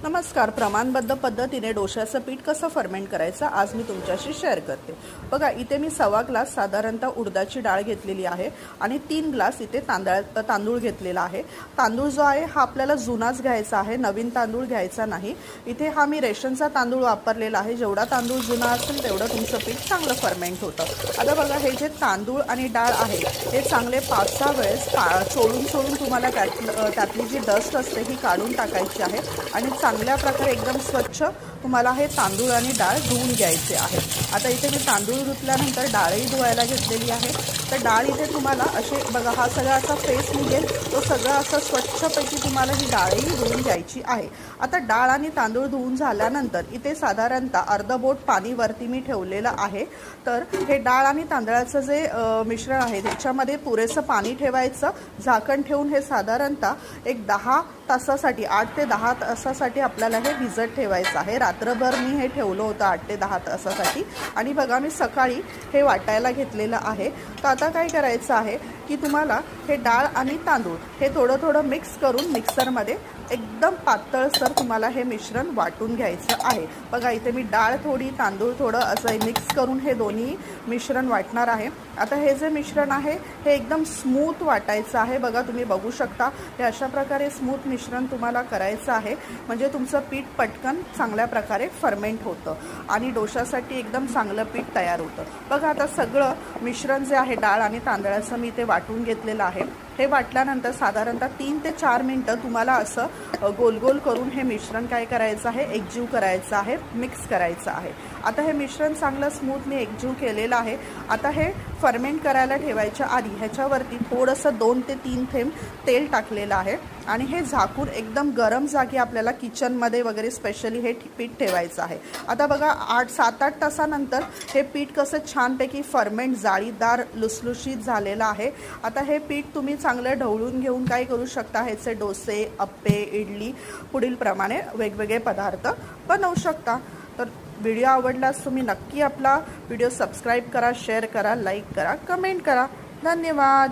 नमस्कार. प्रमाणबद्ध पद्धतीने डोशाचं पीठ कसं फर्मेंट करायचं आज मी तुमच्याशी शेअर करते. बघा, इथे मी 1.25 ग्लास साधारणतः उडदाची डाळ घेतलेली आहे आणि 3 ग्लास इथे तांदूळ घेतलेला आहे. तांदूळ जो आहे हा आपल्याला जुनाच घ्यायचा आहे, नवीन तांदूळ घ्यायचा नाही. इथे हा मी रेशनचा तांदूळ वापरलेला आहे. जेवढा तांदूळ जुना असेल तेवढं तुमचं पीठ चांगलं फर्मेंट होतं. आता बघा, हे जे तांदूळ आणि डाळ आहे हे चांगले 5-6 वेळेस चोळून तुम्हाला त्यातली जी डस्ट असते ही काढून टाकायची आहे आणि चांगल्या प्रकारे एकदम स्वच्छ तुम्हाला हे तांदूळ आणि डाळ धुवून घ्यायचे आहे. आता इथे मी तांदूळ धुतल्यानंतर डाळही धुवायला घेतलेली आहे. तर डाळ इथे तुम्हाला असे बघा, हा सगळा असा फेस निघेल तो सगळं असं स्वच्छपैकी तुम्हाला ही डाळही धुवून घ्यायची आहे. आता डाळ आणि तांदूळ धुवून झाल्यानंतर इथे साधारणतः अर्ध बोट पाणी वरती मी ठेवलेलं आहे. तर हे डाळ आणि तांदळाचं जे मिश्रण आहे त्याच्यामध्ये पुरेसं पाणी ठेवायचं, झाकण ठेवून हे साधारणतः एक 10 तासासाठी 8 ते 10 तासासाठी आपल्याला हे भिजत ठेवायचं आहे. रात्रभर मी हे ठेवलं होतं 8 ते 10 तासासाठी आणि बघा मी सकाळी हे वाटायला घेतलेलं आहे. तर आता काय करायचं आहे की तुम्हाला हे डाळ आणि तांदूळ हे थोडं मिक्स करून मिक्सरमध्ये एकदम पातळसर तुम्हाला हे मिश्रण वाटून घ्यायचं आहे. बघा, इथे मी डाळ थोडी तांदूळ थोडं असं मिक्स करून हे दोन्ही मिश्रण वाटणार आहे. आता हे जे मिश्रण आहे हे एकदम स्मूथ वाटायचं आहे. बघा, तुम्ही बघू शकता हे अशा प्रकारे स्मूथ मिश्रण तुम्हाला करायचं आहे म्हणजे तुमचं पीठ पटकन चांगल्या प्रकारे फर्मेंट होतं आणि डोशासाठी एकदम चांगलं पीठ तयार होतं. बघा, आता सगळं मिश्रण जे आहे डाळ आणि तांदळाचं मी ते वाटून घेतलेलं आहे. हे वाटल्यानंतर साधारणतः 3 ते 4 मिनटं तुम्हाला असं गोल गोल करून हे मिश्रण काय करायचं आहे, एकजीव करायचं आहे, मिक्स करायचं आहे. आता हे मिश्रण चांगलं स्मूथ मी एकजीव केलेलं आहे. आता हे फर्मेंट करायला ठेवायच्या आधी ह्याच्यावरती थोडंसं 2 ते 3 थेंब तेल टाकलेलं आहे आणि हे झाकून एकदम गरम जागी आपल्याला किचनमध्ये वगैरे स्पेशली हे पीठ ठेवायचं आहे. आता बघा, 7-8 तासानंतर हे पीठ कसं छानपैकी फर्मेंट जाळीदार लुसलुशीत झालेलं आहे. आता हे पीठ तुम्ही चांगलं ढवळून घेऊन काय करू शकता, ह्याचे डोसे, अप्पे, इडली पुढील प्रमाणे वेगवेगळे पदार्थ बनवू शकता. तर व्हिडिओ आवडल्यास तुम्ही नक्की आपला व्हिडिओ सबस्क्राईब करा, शेअर करा, लाईक करा, कमेंट करा. धन्यवाद.